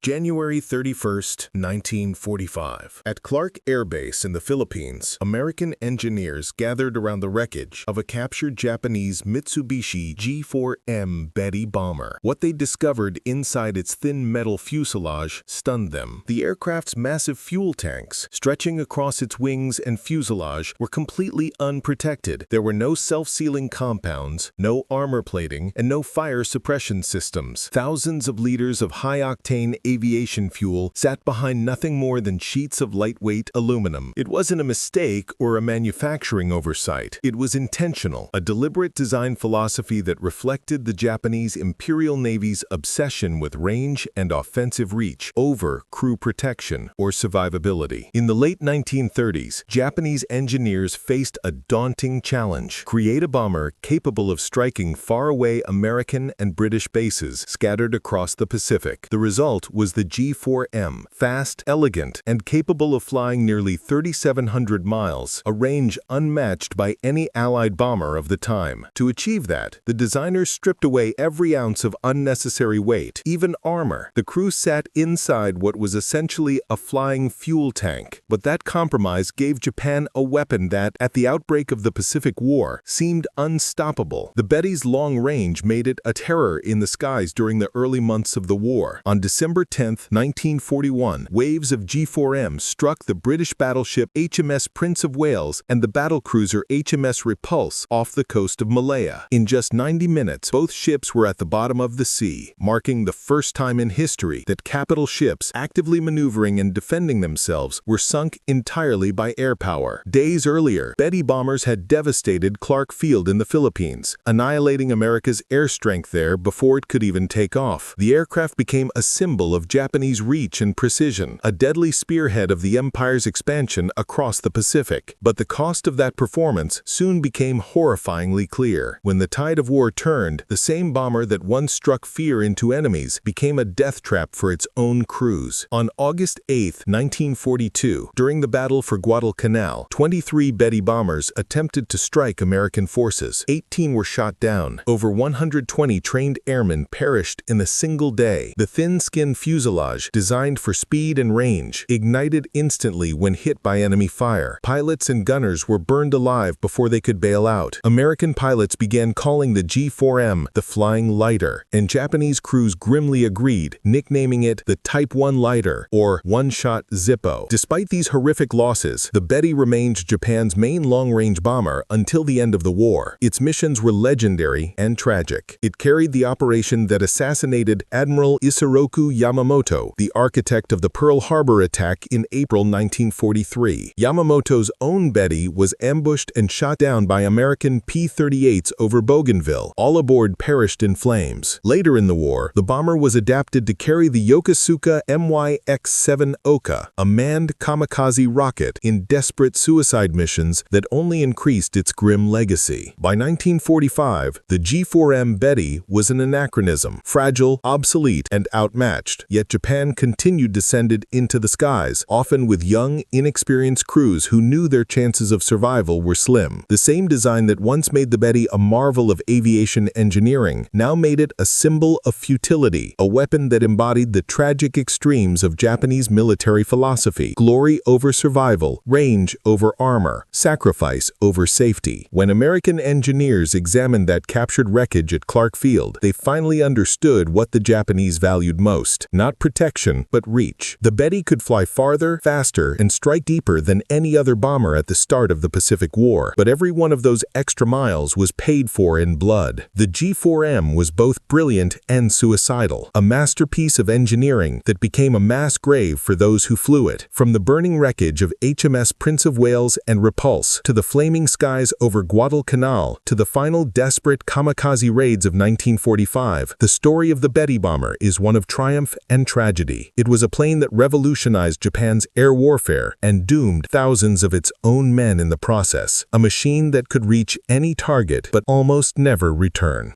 January 31, 1945. At Clark Air Base in the Philippines, American engineers gathered around the wreckage of a captured Japanese Mitsubishi G4M BettyBomber. What they discovered inside its thin metal fuselage stunned them. The aircraft's massive fuel tanks, stretching across its wings and fuselage, were completely unprotected. There were no self-sealing compounds, no armor plating, and no fire suppression systems. Thousands of liters of high-octane aviation fuel sat behind nothing more than sheets of lightweight aluminum. It wasn't a mistake or a manufacturing oversight. It was intentional, a deliberate design philosophy that reflected the Japanese Imperial Navy's obsession with range and offensive reach over crew protection or survivability. In the late 1930s, Japanese engineers faced a daunting challenge: create a bomber capable of striking faraway American and British bases scattered across the Pacific. The result was the G4M, fast, elegant, and capable of flying nearly 3,700 miles, a range unmatched by any Allied bomber of the time. To achieve that, the designers stripped away every ounce of unnecessary weight, even armor. The crew sat inside what was essentially a flying fuel tank. But that compromise gave Japan a weapon that, at the outbreak of the Pacific War, seemed unstoppable. The Betty's long range made it a terror in the skies during the early months of the war. On December 10, 1941, waves of G4M struck the British battleship HMS Prince of Wales and the battlecruiser HMS Repulse off the coast of Malaya. In just 90 minutes, both ships were at the bottom of the sea, marking the first time in history that capital ships actively maneuvering and defending themselves were sunk entirely by air power. Days earlier, Betty bombers had devastated Clark Field in the Philippines, annihilating America's air strength there before it could even take off. The aircraft became a symbol of Japanese reach and precision, a deadly spearhead of the empire's expansion across the Pacific. But the cost of that performance soon became horrifyingly clear. When the tide of war turned, the same bomber that once struck fear into enemies became a death trap for its own crews. On August 8, 1942, during the battle for Guadalcanal, 23 Betty bombers attempted to strike American forces. 18 were shot down. Over 120 trained airmen perished in a single day. The thin-skinned fuselage, designed for speed and range, ignited instantly when hit by enemy fire. Pilots and gunners were burned alive before they could bail out. American pilots began calling the G4M the Flying Lighter, and Japanese crews grimly agreed, nicknaming it the Type 1 Lighter or One-Shot Zippo. Despite these horrific losses, the Betty remained Japan's main long-range bomber until the end of the war. Its missions were legendary and tragic. It carried the operation that assassinated Admiral Isoroku Yamamoto, the architect of the Pearl Harbor attack in April 1943. Yamamoto's own Betty was ambushed and shot down by American P-38s over Bougainville. All aboard perished in flames. Later in the war, the bomber was adapted to carry the Yokosuka MYX-7 Oka, a manned kamikaze rocket, in desperate suicide missions that only increased its grim legacy. By 1945, the G4M Betty was an anachronism, fragile, obsolete, and outmatched. Yet Japan continued to send it into the skies, often with young, inexperienced crews who knew their chances of survival were slim. The same design that once made the Betty a marvel of aviation engineering now made it a symbol of futility, a weapon that embodied the tragic extremes of Japanese military philosophy: glory over survival, range over armor, sacrifice over safety. When American engineers examined that captured wreckage at Clark Field, they finally understood what the Japanese valued most: not protection, but reach. The Betty could fly farther, faster, and strike deeper than any other bomber at the start of the Pacific War, but every one of those extra miles was paid for in blood. The G4M was both brilliant and suicidal, a masterpiece of engineering that became a mass grave for those who flew it. From the burning wreckage of HMS Prince of Wales and Repulse, to the flaming skies over Guadalcanal, to the final desperate kamikaze raids of 1945, the story of the Betty bomber is one of triumph and tragedy. It was a plane that revolutionized Japan's air warfare and doomed thousands of its own men in the process, a machine that could reach any target but almost never return.